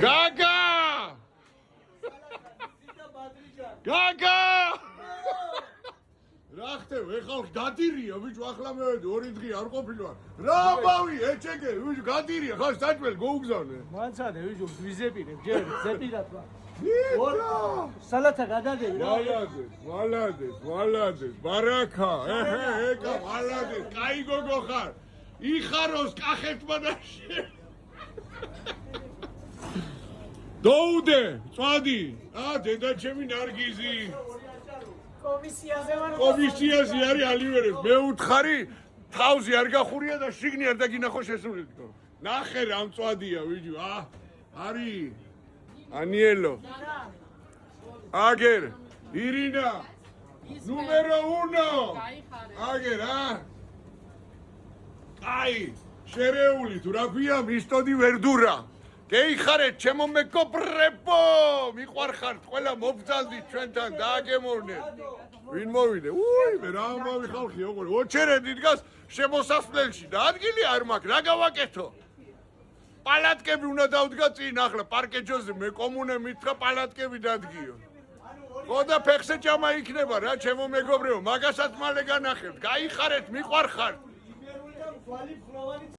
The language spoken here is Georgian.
გაგა გაგა რა ხდება ეხლა გადირია ბიჭო ახლა მევედი 2 დღე არ ყოფილა რა ბავი ეჩეკე ბიჭო გადირია ხა საჭმელი გოუგზავნე მანცადე ბიჭო ვიზეპირებ ჯერ ზეპირად ვარა სალათა გადადები ვალადეს ბარაკა ეკა ვალადეს კაი გოგო ხარ იხაროს კახეთმა და დოუდე წვადი დედა ჩემი ნარგიზი კომისიაზე არის ალივერეს მე უთხარი თავზე არ გახურია და შიგნი არ დაგინახო შესულით ნახე რა მწვადია ვიჯო არის ანიელო აგერ ირინა ნუმერო 1 აგერ აი შერეული თუ რა ქვია მისტოდი ვერდურა გეიხარეთ ჩემო მეკობრებო მიყვარხართ ყველა მობძალდით ჩვენთან დააგემოვნეთ ვინ მოვიდე მე რა ამბავი ხალხი ოღონდ ოჩერედი დგას შემოსასვლელში და ადგილი არ მაქვს რა გავაკეთო პალატკები უნდა დავდგა წინ ახლა პარკეჯოზე მე კომუნე მითხრა პალატკები დადგიო ხო და ფეხზე ჭამა იქნება რა ჩემო მეგობრებო მაგასაც მალე განახებთ გაიხარეთ მიყვარხართ